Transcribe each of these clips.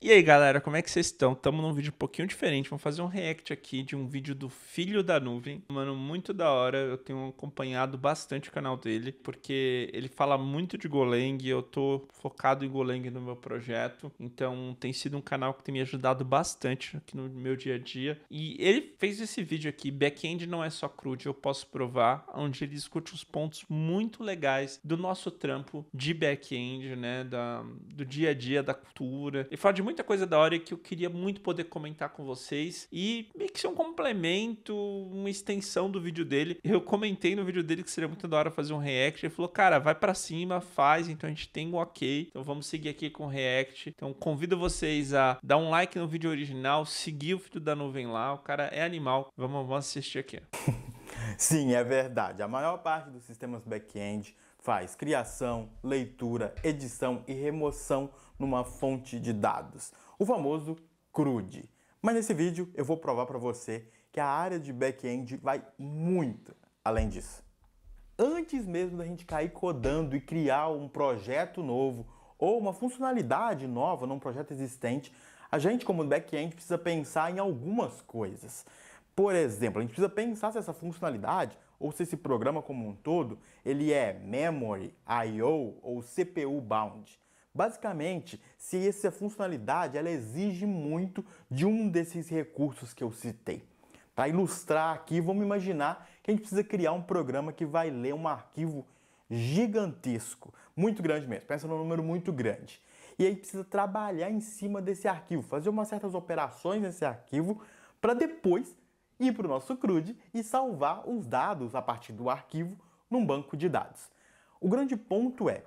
E aí galera, como é que vocês estão? Estamos num vídeo um pouquinho diferente, vamos fazer um react aqui de um vídeo do Filho da Nuvem. Mano, muito da hora, eu tenho acompanhado bastante o canal dele, porque ele fala muito de Golang, eu tô focado em Golang no meu projeto, então tem sido um canal que tem me ajudado bastante aqui no meu dia a dia. E ele fez esse vídeo aqui, Back-end não é só CRUD, eu posso provar, onde ele discute os pontos muito legais do nosso trampo de back-end, né, do dia a dia, da cultura. Ele fala de muita coisa da hora que eu queria muito poder comentar com vocês e meio que ser um complemento, uma extensão do vídeo dele. Eu comentei no vídeo dele que seria muito da hora fazer um react. Ele falou, cara, vai pra cima, faz. Então a gente tem um ok. Então vamos seguir aqui com o react. Então convido vocês a dar um like no vídeo original, seguir o Filho da Nuvem lá. O cara é animal. Vamos assistir aqui. Sim, é verdade. A maior parte dos sistemas back-end faz criação, leitura, edição e remoção numa fonte de dados, o famoso CRUD. Mas nesse vídeo eu vou provar para você que a área de back-end vai muito além disso. Antes mesmo da gente cair codando e criar um projeto novo ou uma funcionalidade nova num projeto existente, a gente como back-end precisa pensar em algumas coisas. Por exemplo, a gente precisa pensar se essa funcionalidade ou se esse programa como um todo ele é memory, I/O ou CPU bound. Basicamente, se essa funcionalidade ela exige muito de um desses recursos que eu citei. Para ilustrar aqui, vamos imaginar que a gente precisa criar um programa que vai ler um arquivo gigantesco, muito grande mesmo, pensa num número muito grande. E aí precisa trabalhar em cima desse arquivo, fazer umas certas operações nesse arquivo para depois ir para o nosso CRUD e salvar os dados a partir do arquivo num banco de dados. O grande ponto é,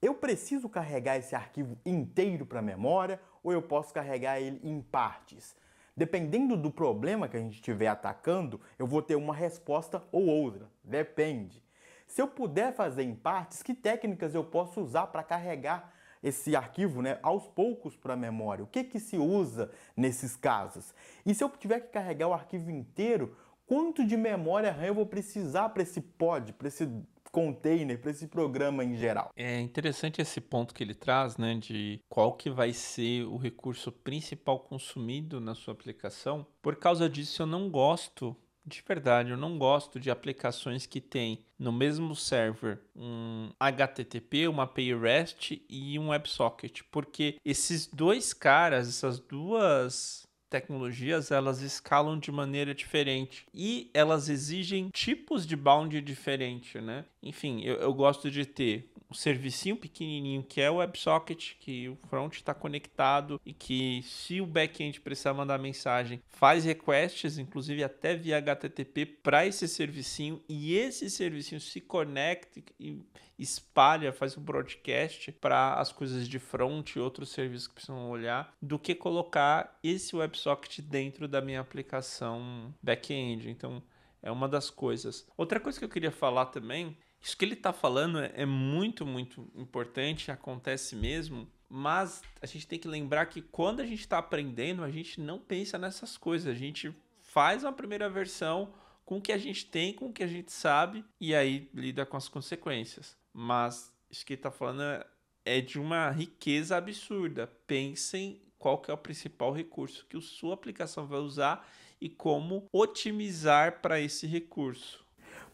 eu preciso carregar esse arquivo inteiro para a memória ou eu posso carregar ele em partes? Dependendo do problema que a gente estiver atacando, eu vou ter uma resposta ou outra, depende. Se eu puder fazer em partes, que técnicas eu posso usar para carregar esse arquivo, né, aos poucos para a memória? O que se usa nesses casos? E se eu tiver que carregar o arquivo inteiro, quanto de memória RAM eu vou precisar para esse pod, para esse container, para esse programa em geral? É interessante esse ponto que ele traz, né, de qual que vai ser o recurso principal consumido na sua aplicação. Por causa disso, eu não gosto, de verdade, eu não gosto de aplicações que têm no mesmo server um HTTP, uma API REST e um WebSocket, porque esses dois caras, essas duas tecnologias, elas escalam de maneira diferente e elas exigem tipos de bound diferente, né? Enfim, eu gosto de ter um servicinho pequenininho que é o WebSocket, que o front está conectado e que se o back-end precisar mandar mensagem, faz requests, inclusive até via HTTP para esse servicinho e esse servicinho se conecta e espalha, faz um broadcast para as coisas de front e outros serviços que precisam olhar, do que colocar esse WebSocket dentro da minha aplicação back-end. Então, é uma das coisas. Outra coisa que eu queria falar também, isso que ele está falando é muito, muito importante, acontece mesmo, mas a gente tem que lembrar que quando a gente está aprendendo, a gente não pensa nessas coisas, a gente faz uma primeira versão com o que a gente tem, com o que a gente sabe, e aí lida com as consequências. Mas isso que ele está falando é de uma riqueza absurda. Pensem qual que é o principal recurso que a sua aplicação vai usar e como otimizar para esse recurso.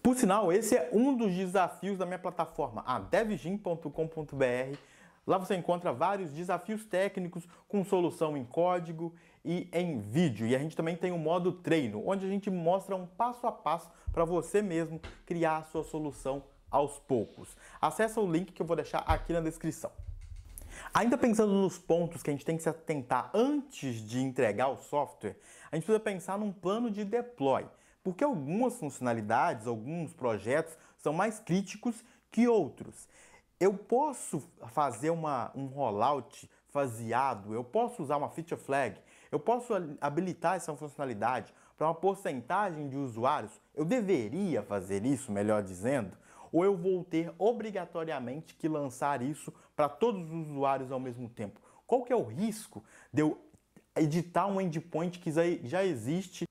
Por sinal, esse é um dos desafios da minha plataforma, a devgym.com.br. Lá você encontra vários desafios técnicos com solução em código e em vídeo. E a gente também tem um modo treino, onde a gente mostra um passo a passo para você mesmo criar a sua solução aos poucos. Acesse o link que eu vou deixar aqui na descrição. Ainda pensando nos pontos que a gente tem que se atentar antes de entregar o software, a gente precisa pensar num plano de deploy, porque algumas funcionalidades, alguns projetos são mais críticos que outros. Eu posso fazer um rollout faseado, eu posso usar uma feature flag, eu posso habilitar essa funcionalidade para uma porcentagem de usuários. Eu deveria fazer isso, melhor dizendo, ou eu vou ter obrigatoriamente que lançar isso para todos os usuários ao mesmo tempo? Qual que é o risco de eu editar um endpoint que já existe?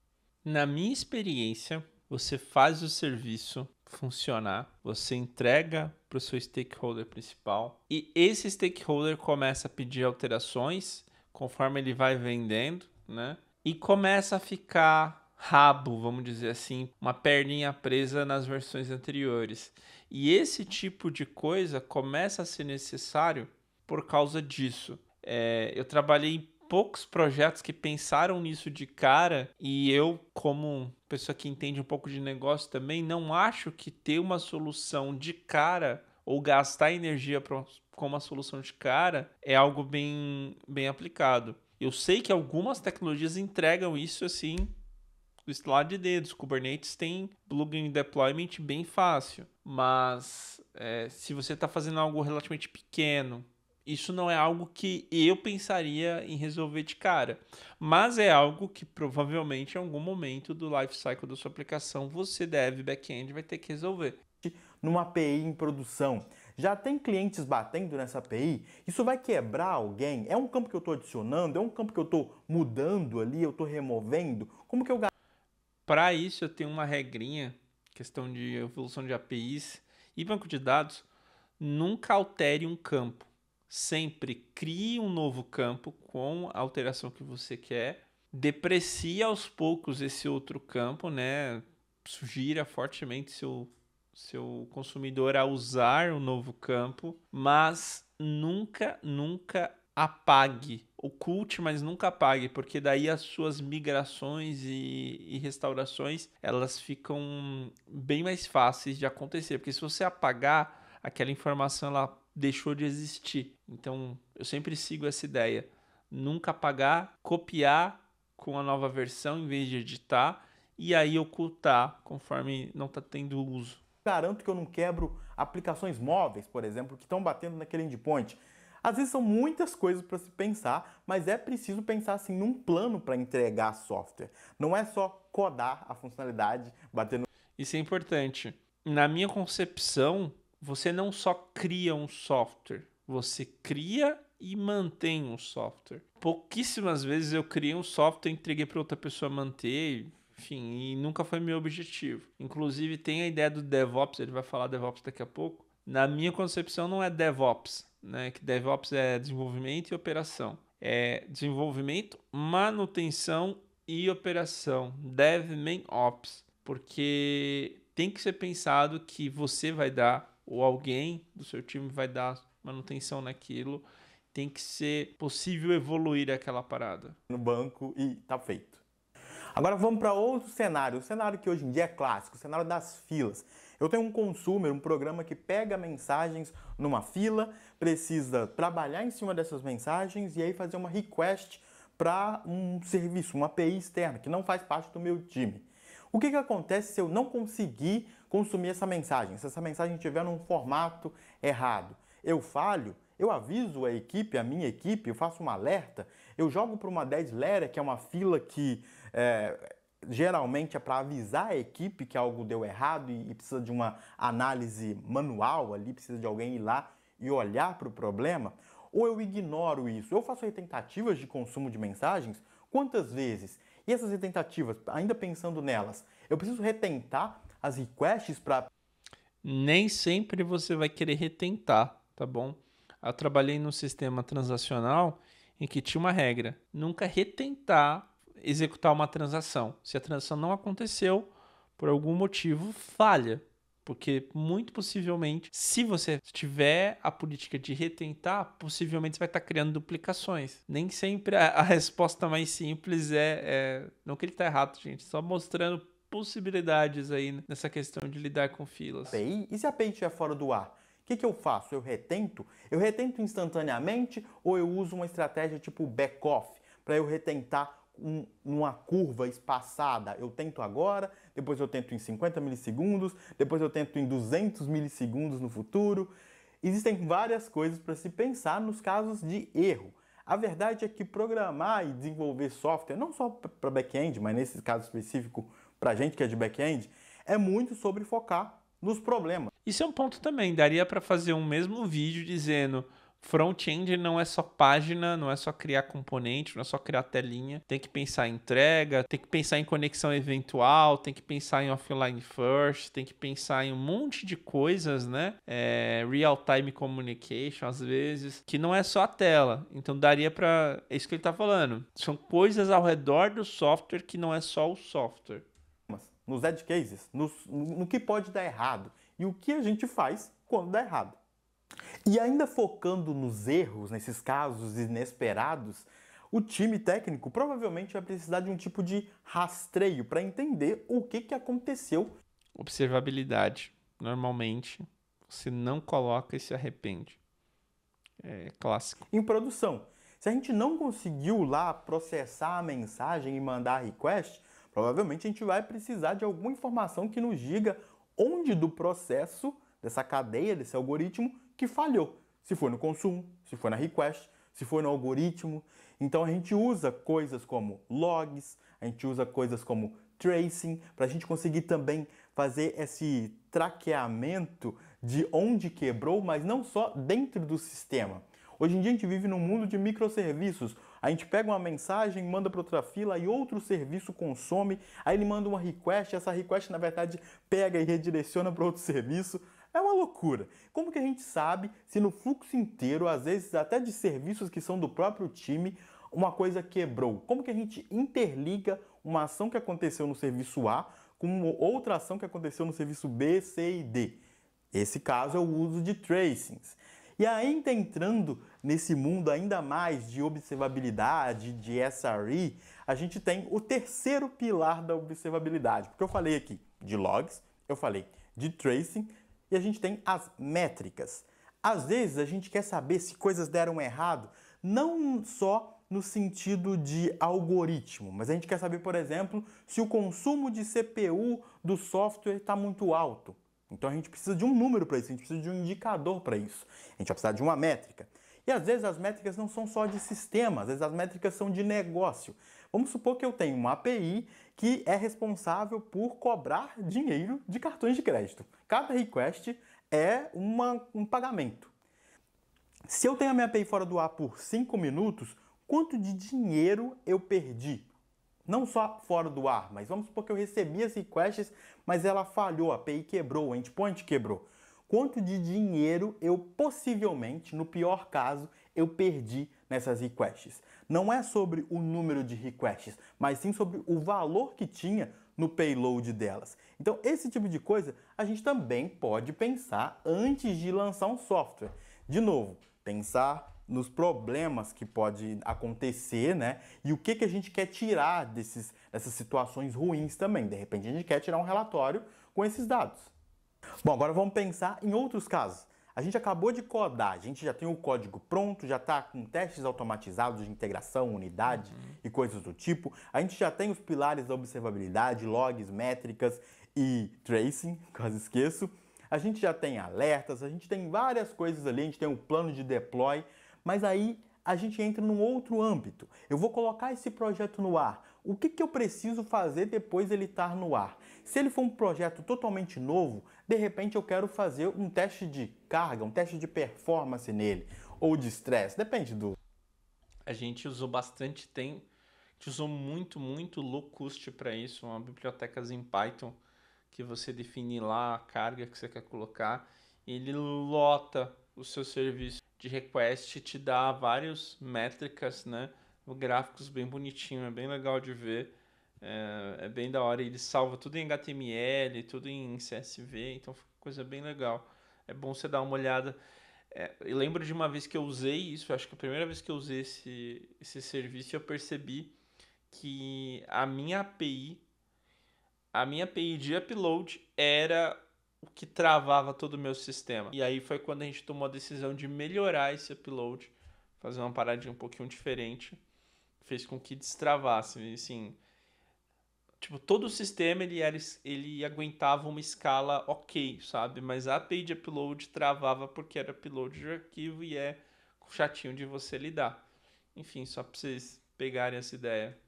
Na minha experiência, você faz o serviço funcionar, você entrega para o seu stakeholder principal e esse stakeholder começa a pedir alterações conforme ele vai vendendo, né? E começa a ficar rabo, vamos dizer assim, uma perninha presa nas versões anteriores. E esse tipo de coisa começa a ser necessário por causa disso. Eu trabalhei em poucos projetos que pensaram nisso de cara, e eu, como pessoa que entende um pouco de negócio também, não acho que ter uma solução de cara ou gastar energia com uma solução de cara é algo bem aplicado. Eu sei que algumas tecnologias entregam isso assim, do estalar de dedos. Kubernetes tem plugin deployment bem fácil, mas se você está fazendo algo relativamente pequeno, isso não é algo que eu pensaria em resolver de cara, mas é algo que provavelmente em algum momento do life cycle da sua aplicação você back-end vai ter que resolver. Numa API em produção, já tem clientes batendo nessa API? Isso vai quebrar alguém? É um campo que eu estou adicionando? É um campo que eu estou mudando ali? Eu estou removendo? Como que eu... Para isso eu tenho uma regrinha, questão de evolução de APIs e banco de dados, nunca altere um campo. Sempre crie um novo campo com a alteração que você quer, deprecie aos poucos esse outro campo, né? Sugira fortemente seu consumidor a usar o novo campo, mas nunca apague. Oculte, mas nunca apague, porque daí as suas migrações e restaurações, elas ficam bem mais fáceis de acontecer, porque se você apagar, aquela informação ela deixou de existir. Então, eu sempre sigo essa ideia. Nunca apagar, copiar com a nova versão em vez de editar e aí ocultar conforme não está tendo uso. Garanto que eu não quebro aplicações móveis, por exemplo, que estão batendo naquele endpoint. Às vezes são muitas coisas para se pensar, mas é preciso pensar assim num plano para entregar software. Não é só codar a funcionalidade, bater no... Isso é importante. Na minha concepção, você não só cria um software, você cria e mantém um software. Pouquíssimas vezes eu criei um software e entreguei para outra pessoa manter, enfim, e nunca foi meu objetivo. Inclusive, tem a ideia do DevOps, ele vai falar DevOps daqui a pouco. Na minha concepção, não é DevOps, né? Que DevOps é desenvolvimento e operação. É desenvolvimento, manutenção e operação. DevMainOps. Porque tem que ser pensado que você vai dar, ou alguém do seu time vai dar manutenção naquilo. Tem que ser possível evoluir aquela parada. no banco e tá feito. Agora vamos para outro cenário, o cenário que hoje em dia é clássico, o cenário das filas. Eu tenho um consumer, um programa que pega mensagens numa fila, precisa trabalhar em cima dessas mensagens e aí fazer uma request para um serviço, uma API externa, que não faz parte do meu time. O que acontece se eu não conseguir consumir essa mensagem? Se essa mensagem estiver num formato errado? Eu falho? Eu aviso a equipe, a minha equipe, eu faço um alerta, eu jogo para uma dead letter, que é uma fila que geralmente é para avisar a equipe que algo deu errado e precisa de uma análise manual ali, precisa de alguém ir lá e olhar para o problema, ou eu ignoro isso? Eu faço tentativas de consumo de mensagens? Quantas vezes? E essas tentativas, ainda pensando nelas, eu preciso retentar as requests para... Nem sempre você vai querer retentar, tá bom? Eu trabalhei num sistema transacional em que tinha uma regra: nunca retentar executar uma transação. Se a transação não aconteceu, por algum motivo, falha. Porque, muito possivelmente, se você tiver a política de retentar, possivelmente você vai estar criando duplicações. Nem sempre a resposta mais simples não que ele está errado, gente, só mostrando possibilidades aí nessa questão de lidar com filas. API? E se a API estiver fora do ar? O que eu faço? Eu retento? Eu retento instantaneamente ou eu uso uma estratégia tipo back-off para eu retentar numa curva espaçada? Eu tento agora, depois eu tento em 50 milissegundos, depois eu tento em 200 milissegundos no futuro. Existem várias coisas para se pensar nos casos de erro. A verdade é que programar e desenvolver software, não só para back-end, mas nesse caso específico para a gente que é de back-end, é muito sobre focar nos problemas. Isso é um ponto também, daria para fazer um mesmo vídeo dizendo Front-end não é só página, não é só criar componente, não é só criar telinha. Tem que pensar em entrega, tem que pensar em conexão eventual, tem que pensar em offline first, tem que pensar em um monte de coisas, né? Real-time communication, às vezes, que não é só a tela. Então daria para... É isso que ele tá falando. São coisas ao redor do software que não é só o software. Nos edge cases, no que pode dar errado e o que a gente faz quando dá errado. E ainda focando nos erros, nesses casos inesperados, o time técnico provavelmente vai precisar de um tipo de rastreio para entender o que aconteceu. Observabilidade. Normalmente, você não coloca e se arrepende. É clássico. Em produção. Se a gente não conseguiu lá processar a mensagem e mandar a request, provavelmente a gente vai precisar de alguma informação que nos diga onde do processo, dessa cadeia, desse algoritmo, que falhou. Se foi no consumo, se foi na request, se foi no algoritmo. Então a gente usa coisas como logs, a gente usa coisas como tracing, para a gente conseguir também fazer esse traqueamento de onde quebrou, mas não só dentro do sistema. Hoje em dia a gente vive num mundo de microserviços. A gente pega uma mensagem, manda para outra fila e outro serviço consome, aí ele manda uma request, essa request na verdade pega e redireciona para outro serviço. É uma loucura. Como que a gente sabe se no fluxo inteiro, às vezes até de serviços que são do próprio time, uma coisa quebrou? Como que a gente interliga uma ação que aconteceu no serviço A com outra ação que aconteceu no serviço B, C e D? Esse caso é o uso de tracings. E ainda entrando nesse mundo ainda mais de observabilidade, de SRE, a gente tem o terceiro pilar da observabilidade. Porque eu falei aqui de logs, eu falei de tracing, e a gente tem as métricas. Às vezes a gente quer saber se coisas deram errado, não só no sentido de algoritmo, mas a gente quer saber, por exemplo, se o consumo de CPU do software está muito alto. Então a gente precisa de um número para isso, a gente precisa de um indicador para isso. A gente vai precisar de uma métrica. E às vezes as métricas não são só de sistema, às vezes as métricas são de negócio. Vamos supor que eu tenho uma API que é responsável por cobrar dinheiro de cartões de crédito. Cada request é um pagamento. Se eu tenho a minha API fora do ar por 5 minutos, quanto de dinheiro eu perdi? Não só fora do ar, mas vamos supor que eu recebi as requests, mas ela falhou, a API quebrou, o endpoint quebrou. Quanto de dinheiro eu possivelmente, no pior caso, eu perdi nessas requests? Não é sobre o número de requests, mas sim sobre o valor que tinha no payload delas. Então, esse tipo de coisa a gente também pode pensar antes de lançar um software. De novo, pensar nos problemas que pode acontecer, né? E o que a gente quer tirar dessas situações ruins também. De repente, a gente quer tirar um relatório com esses dados. Bom, agora vamos pensar em outros casos. A gente acabou de codar, a gente já tem o código pronto, já está com testes automatizados de integração, unidade e coisas do tipo. A gente já tem os pilares da observabilidade, logs, métricas e tracing, quase esqueço. A gente já tem alertas, a gente tem várias coisas ali, a gente tem um plano de deploy, mas aí a gente entra num outro âmbito. Eu vou colocar esse projeto no ar. O que eu preciso fazer depois ele estar no ar? Se ele for um projeto totalmente novo, de repente eu quero fazer um teste de carga, um teste de performance nele, ou de estresse, depende do... A gente usou bastante tempo, a gente usou muito Locust para isso, uma biblioteca em Python, que você define lá a carga que você quer colocar, e ele lota o seu serviço de request, te dá várias métricas, né? Gráficos bem bonitinho, é bem legal de ver, é bem da hora. Ele salva tudo em HTML, tudo em CSV, então fica coisa bem legal. É bom você dar uma olhada. Eu lembro de uma vez que eu usei isso, acho que a primeira vez que eu usei esse serviço, eu percebi que a minha API de upload era o que travava todo o meu sistema. E aí foi quando a gente tomou a decisão de melhorar esse upload, fazer uma paradinha um pouquinho diferente, fez com que destravasse, assim, tipo, todo o sistema ele aguentava uma escala ok, sabe? Mas a API de upload travava porque era upload de arquivo e é chatinho de você lidar. Enfim, só para vocês pegarem essa ideia.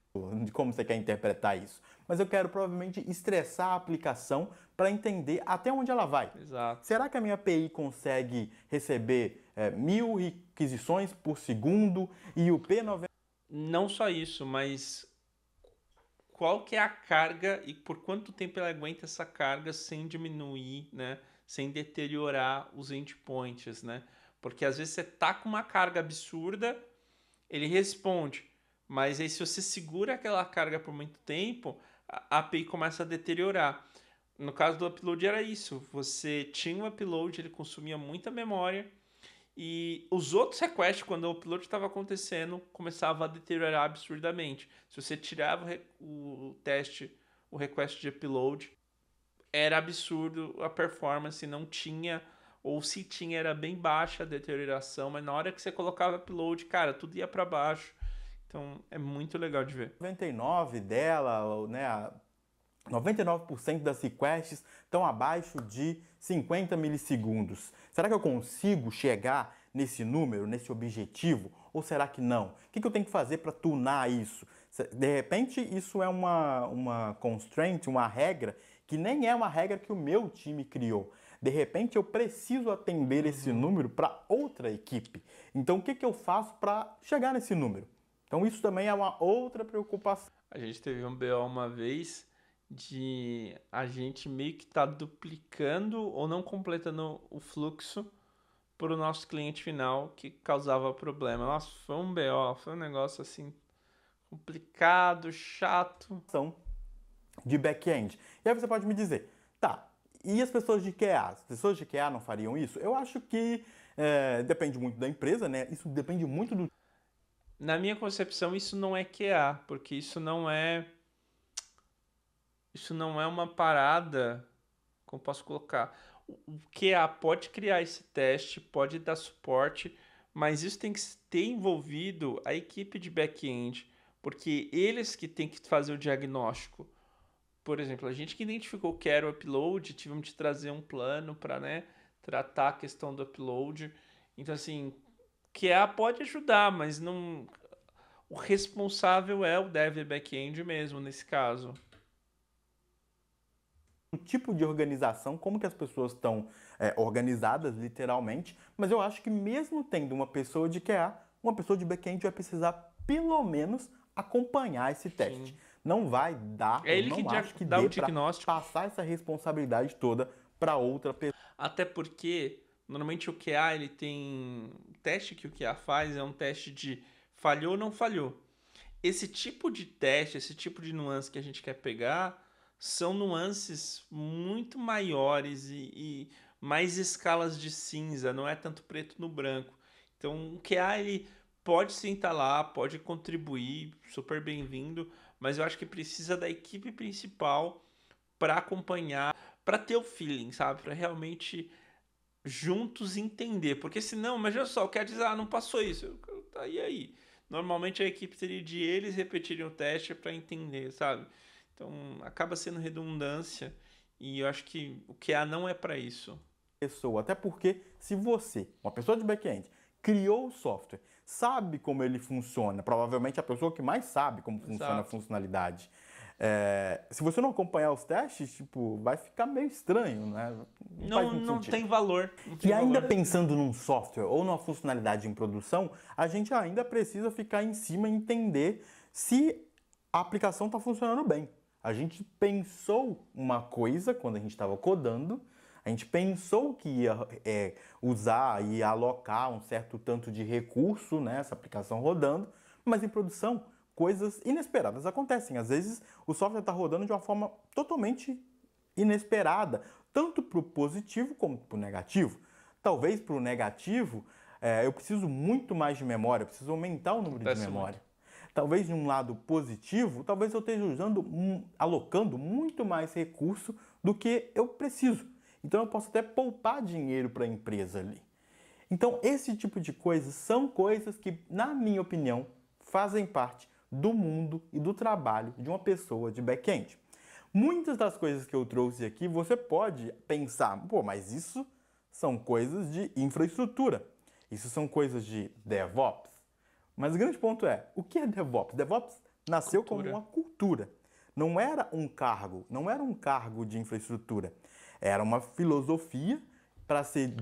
De como você quer interpretar isso. Mas eu quero provavelmente estressar a aplicação para entender até onde ela vai. Exato. Será que a minha API consegue receber 1000 requisições por segundo e o P90. Não só isso, mas qual que é a carga e por quanto tempo ela aguenta essa carga sem diminuir, né? Sem deteriorar os endpoints, né? Porque às vezes você tá com uma carga absurda, ele responde, mas aí se você segura aquela carga por muito tempo, a API começa a deteriorar. No caso do upload era isso, você tinha um upload, ele consumia muita memória, e os outros requests, quando o upload estava acontecendo, começava a deteriorar absurdamente. Se você tirava o teste, o request de upload, era absurdo a performance, não tinha, ou se tinha, era bem baixa a deterioração, mas na hora que você colocava upload, cara, tudo ia para baixo. Então é muito legal de ver. 99 dela, né, 99% das requests estão abaixo de 50 milissegundos. Será que eu consigo chegar nesse número, nesse objetivo? Ou será que não? O que eu tenho que fazer para tunar isso? De repente, isso é uma constraint, uma regra, que nem é uma regra que o meu time criou. De repente, eu preciso atender esse número para outra equipe. Então, o que eu faço para chegar nesse número? Então, isso também é uma outra preocupação. A gente teve um BO uma vez de a gente meio que tá duplicando ou não completando o fluxo para o nosso cliente final que causava problema. Nossa, foi um BO, foi um negócio assim complicado, chato. De back-end. E aí você pode me dizer, tá, e as pessoas de QA? As pessoas de QA não fariam isso? Eu acho que depende muito da empresa, né? Isso depende muito do... Na minha concepção, isso não é QA, porque isso não é uma parada, como posso colocar? O QA pode criar esse teste, pode dar suporte, mas isso tem que ter envolvido a equipe de back-end, porque eles que têm que fazer o diagnóstico. Por exemplo, a gente que identificou que era o upload, tivemos de trazer um plano para, né, tratar a questão do upload. Então, assim, QA pode ajudar, mas não. O responsável é o dev back-end mesmo, nesse caso. o tipo de organização, como que as pessoas estão organizadas, literalmente, mas eu acho que mesmo tendo uma pessoa de QA, uma pessoa de back-end vai precisar, pelo menos, acompanhar esse teste. Sim. Não vai dar, É eu ele que não acho que dá o dê para diagnóstico. passar essa responsabilidade toda para outra pessoa. Até porque, normalmente o QA, ele tem... O teste que o QA faz é um teste de falhou ou não falhou. Esse tipo de teste, esse tipo de nuance que a gente quer pegar, são nuances muito maiores e mais escalas de cinza, não é tanto preto no branco. Então, o QA, ele pode sim estar lá, pode contribuir, super bem-vindo, mas eu acho que precisa da equipe principal para acompanhar, para ter o feeling, sabe? Para realmente juntos entender. Porque senão, imagina só, quer dizer, não passou isso. Tá, e aí? Normalmente a equipe teria de eles repetirem o teste para entender, sabe? Então acaba sendo redundância e eu acho que o QA não é para isso. Pessoa, até porque se você, uma pessoa de back-end, criou o software, sabe como ele funciona, provavelmente a pessoa que mais sabe como funciona a Exato. funcionalidade. Se você não acompanhar os testes, tipo, vai ficar meio estranho, né? Não faz muito Não sentido. tem valor. Não tem E ainda valor. pensando num software ou numa funcionalidade em produção, a gente ainda precisa ficar em cima e entender se a aplicação está funcionando bem. A gente pensou uma coisa quando a gente estava codando, a gente pensou que ia usar e alocar um certo tanto de recurso nessa aplicação rodando, mas em produção coisas inesperadas acontecem. Às vezes o software está rodando de uma forma totalmente inesperada, tanto para o positivo como para o negativo. Talvez para o negativo eu preciso muito mais de memória, eu preciso aumentar o número de memória. Talvez de um lado positivo, talvez eu esteja alocando muito mais recurso do que eu preciso. Então eu posso até poupar dinheiro para a empresa ali. Então esse tipo de coisas são coisas que, na minha opinião, fazem parte do mundo e do trabalho de uma pessoa de back-end. Muitas das coisas que eu trouxe aqui, você pode pensar, pô, mas isso são coisas de infraestrutura. Isso são coisas de DevOps. Mas o grande ponto é, o que é DevOps? DevOps nasceu como uma cultura. Não era um cargo, não era um cargo de infraestrutura. Era uma filosofia para ser...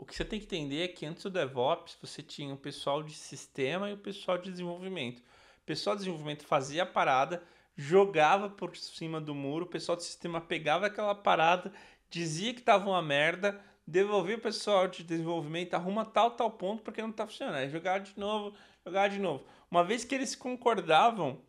O que você tem que entender é que antes do DevOps, você tinha o pessoal de sistema e o pessoal de desenvolvimento. O pessoal de desenvolvimento fazia a parada, jogava por cima do muro, o pessoal de sistema pegava aquela parada, dizia que estava uma merda, devolvia o pessoal de desenvolvimento, arruma tal ponto porque não está funcionando. Aí jogava de novo, jogava de novo. Uma vez que eles concordavam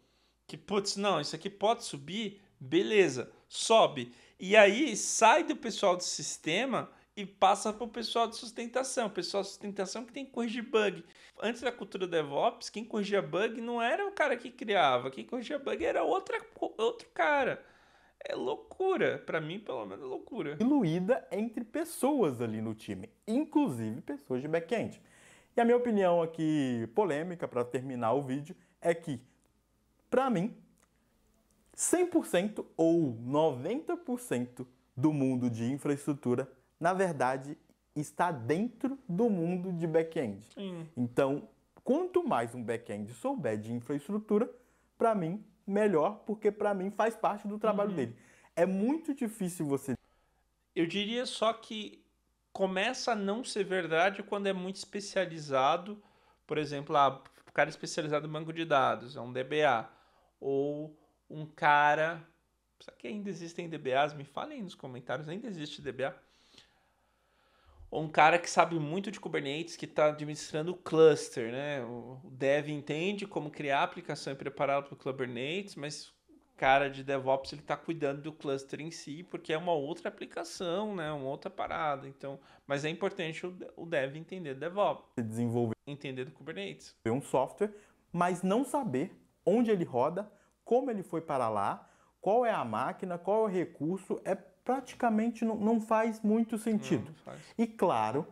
que, putz, não, isso aqui pode subir, beleza, sobe. E aí sai do pessoal do sistema e passa para o pessoal de sustentação. O pessoal de sustentação que tem que corrigir bug. Antes da cultura DevOps, quem corrigia bug não era o cara que criava. Quem corrigia bug era outro cara. É loucura. Para mim, pelo menos, é loucura. Diluída entre pessoas ali no time, inclusive pessoas de back-end. E a minha opinião aqui, polêmica, para terminar o vídeo, é que, para mim, 100% ou 90% do mundo de infraestrutura, na verdade, está dentro do mundo de back-end. Então, quanto mais um back-end souber de infraestrutura, para mim, melhor, porque para mim faz parte do trabalho dele. É muito difícil você... Eu diria só que começa a não ser verdade quando é muito especializado. Por exemplo, o cara especializado em banco de dados, é um DBA. Ou um cara... Será que ainda existem DBAs? Me falem aí nos comentários, ainda existe DBA? Ou um cara que sabe muito de Kubernetes, que está administrando o cluster, né? O dev entende como criar a aplicação e prepará-la para o Kubernetes, mas o cara de DevOps ele está cuidando do cluster em si, porque é uma outra aplicação, né? Uma outra parada. Então, mas é importante o dev entender DevOps, desenvolver entender do Kubernetes. um software, mas não saber onde ele roda, como ele foi para lá, qual é a máquina, qual é o recurso, praticamente não faz muito sentido. Não faz. E claro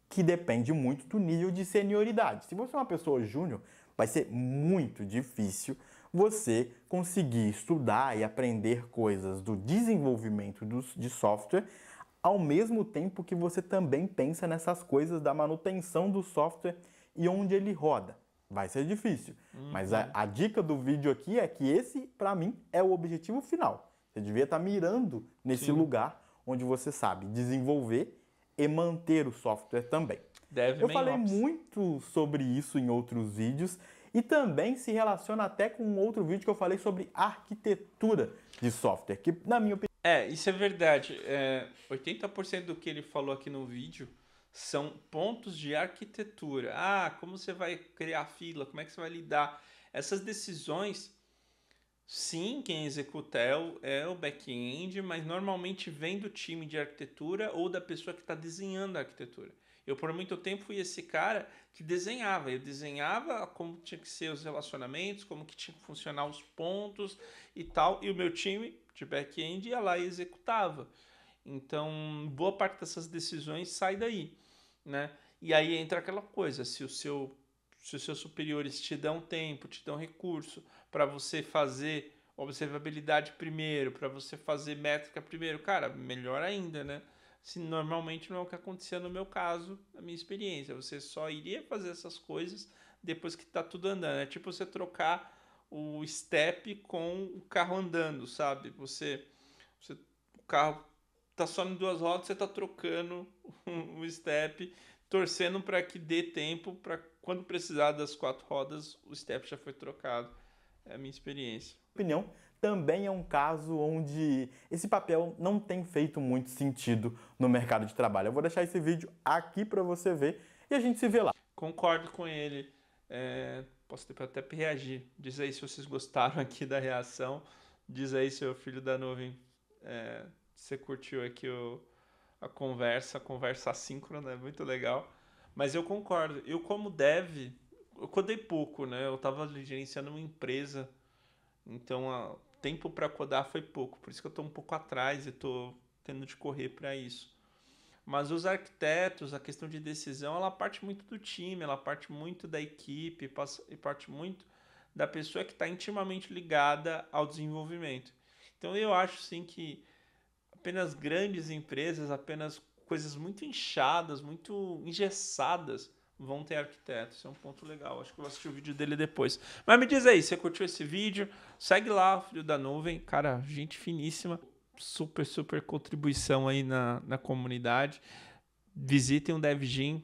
que depende muito do nível de senioridade. Se você é uma pessoa júnior, vai ser muito difícil você conseguir estudar e aprender coisas do desenvolvimento de software ao mesmo tempo que você também pensa nessas coisas da manutenção do software e onde ele roda. Vai ser difícil. Mas a dica do vídeo aqui é que esse, para mim, é o objetivo final. Você devia estar mirando nesse lugar onde você sabe desenvolver e manter o software também. Eu falei muito sobre isso em outros vídeos e também se relaciona até com um outro vídeo que eu falei sobre arquitetura de software, que na minha opinião... Isso é verdade. 80% do que ele falou aqui no vídeo são pontos de arquitetura. Como você vai criar fila, como é que você vai lidar. Essas decisões, sim, quem executa é o back-end, mas normalmente vem do time de arquitetura ou da pessoa que está desenhando a arquitetura. Eu, por muito tempo, fui esse cara que desenhava. Eu desenhava como tinha que ser os relacionamentos, como que tinha que funcionar os pontos e tal. E o meu time de back-end ia lá e executava. Então, boa parte dessas decisões sai daí, né? E aí entra aquela coisa, se os seus superiores te dão tempo, te dão recurso para você fazer observabilidade primeiro, para você fazer métrica primeiro, cara, melhor ainda, né? Se normalmente não é o que acontecia no meu caso, na minha experiência. Você só iria fazer essas coisas depois que tá tudo andando. É tipo você trocar o step com o carro andando, sabe? O carro tá só em duas rodas, você tá trocando o step, torcendo para que dê tempo para quando precisar das quatro rodas, o step já foi trocado. É a minha experiência. Opinião, também é um caso onde esse papel não tem feito muito sentido no mercado de trabalho. Eu vou deixar esse vídeo aqui para você ver e a gente se vê lá. Concordo com ele. Posso até reagir. Diz aí se vocês gostaram aqui da reação. Diz aí, seu filho da nuvem, você curtiu aqui a conversa assíncrona, é muito legal. Mas eu concordo. Eu, como dev, eu codei pouco, né? Eu estava gerenciando uma empresa, então tempo para codar foi pouco. Por isso que eu estou um pouco atrás e estou tendo de correr para isso. Mas os arquitetos, a questão de decisão, ela parte muito do time, ela parte muito da equipe e parte muito da pessoa que está intimamente ligada ao desenvolvimento. Então eu acho sim que apenas grandes empresas, apenas coisas muito inchadas, muito engessadas vão ter arquitetos. Isso é um ponto legal. Acho que eu vou assistir o vídeo dele depois. Mas me diz aí, você curtiu esse vídeo? Segue lá, Filho da Nuvem. Cara, gente finíssima. Super contribuição aí na comunidade. visitem o DevGym,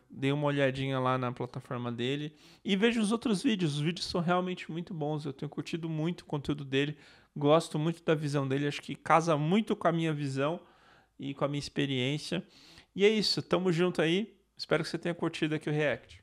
deem uma olhadinha lá na plataforma dele e vejam os outros vídeos. Os vídeos são realmente muito bons, eu tenho curtido muito o conteúdo dele, gosto muito da visão dele, acho que casa muito com a minha visão e com a minha experiência. E é isso, tamo junto aí, espero que você tenha curtido aqui o React.